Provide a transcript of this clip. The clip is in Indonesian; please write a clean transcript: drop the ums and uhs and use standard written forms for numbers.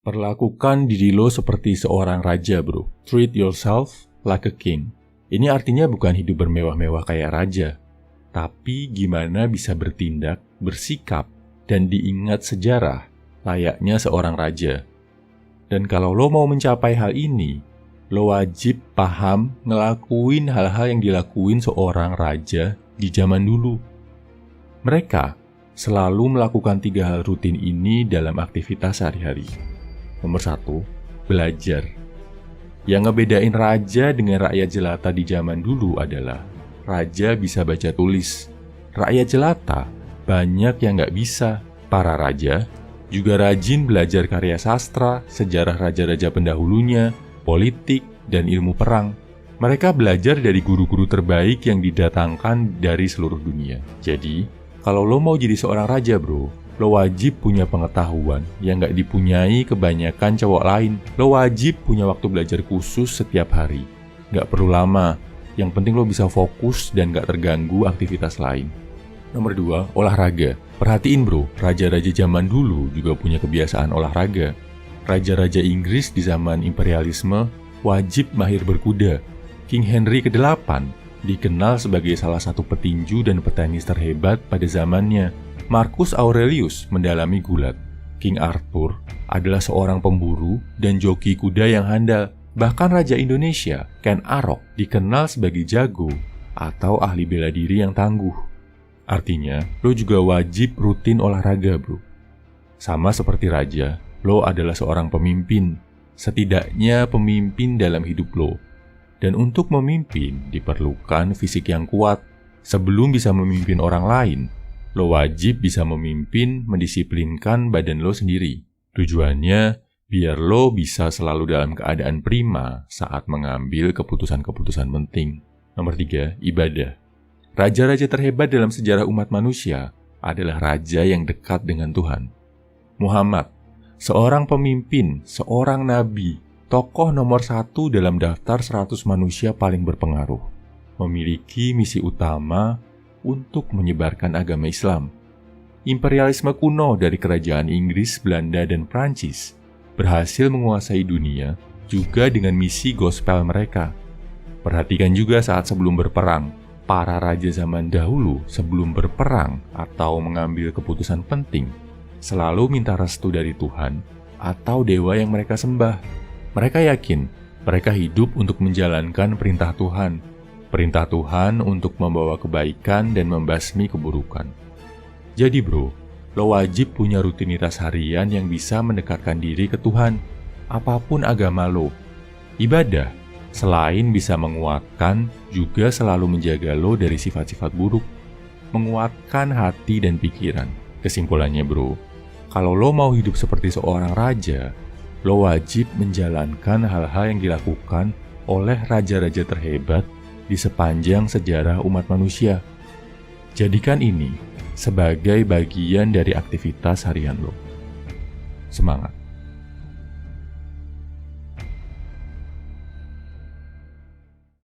Perlakukan diri lo seperti seorang raja, bro. Treat yourself like a king. Ini artinya bukan hidup bermewah-mewah kayak raja, tapi gimana bisa bertindak, bersikap, dan diingat sejarah layaknya seorang raja. Dan kalau lo mau mencapai hal ini, lo wajib paham ngelakuin hal-hal yang dilakuin seorang raja di zaman dulu. Mereka selalu melakukan 3 hal rutin ini dalam aktivitas sehari-hari. Nomor 1, belajar. Yang ngebedain raja dengan rakyat jelata di zaman dulu adalah raja bisa baca tulis. Rakyat jelata banyak yang nggak bisa. Para raja juga rajin belajar karya sastra, sejarah raja-raja pendahulunya, politik, dan ilmu perang. Mereka belajar dari guru-guru terbaik yang didatangkan dari seluruh dunia. Jadi, kalau lo mau jadi seorang raja, bro, lo wajib punya pengetahuan yang nggak dipunyai kebanyakan cowok lain. Lo wajib punya waktu belajar khusus setiap hari. Nggak perlu lama, yang penting lo bisa fokus dan nggak terganggu aktivitas lain. Nomor 2, olahraga. Perhatiin bro, raja-raja zaman dulu juga punya kebiasaan olahraga. Raja-raja Inggris di zaman imperialisme wajib mahir berkuda. King Henry ke-8 dikenal sebagai salah satu petinju dan petenis terhebat pada zamannya. Marcus Aurelius mendalami gulat. King Arthur adalah seorang pemburu dan joki kuda yang handal. Bahkan Raja Indonesia, Ken Arok, dikenal sebagai jago atau ahli bela diri yang tangguh. Artinya, lo juga wajib rutin olahraga, bro. Sama seperti raja, lo adalah seorang pemimpin. Setidaknya pemimpin dalam hidup lo. Dan untuk memimpin diperlukan fisik yang kuat. Sebelum bisa memimpin orang lain, lo wajib bisa memimpin, mendisiplinkan badan lo sendiri. Tujuannya, biar lo bisa selalu dalam keadaan prima saat mengambil keputusan-keputusan penting. Nomor 3, ibadah. Raja-raja terhebat dalam sejarah umat manusia adalah raja yang dekat dengan Tuhan. Muhammad, seorang pemimpin, seorang nabi, tokoh nomor 1 dalam daftar 100 manusia paling berpengaruh, memiliki misi utama untuk menyebarkan agama Islam. Imperialisme kuno dari kerajaan Inggris, Belanda, dan Prancis berhasil menguasai dunia juga dengan misi gospel mereka. Perhatikan juga saat sebelum berperang, para raja zaman dahulu sebelum berperang atau mengambil keputusan penting selalu minta restu dari Tuhan atau dewa yang mereka sembah. Mereka yakin mereka hidup untuk menjalankan perintah Tuhan untuk membawa kebaikan dan membasmi keburukan. Jadi bro, lo wajib punya rutinitas harian yang bisa mendekatkan diri ke Tuhan, apapun agama lo. Ibadah, selain bisa menguatkan, juga selalu menjaga lo dari sifat-sifat buruk, menguatkan hati dan pikiran. Kesimpulannya bro, kalau lo mau hidup seperti seorang raja, lo wajib menjalankan hal-hal yang dilakukan oleh raja-raja terhebat di sepanjang sejarah umat manusia. Jadikan ini sebagai bagian dari aktivitas harian lo. Semangat!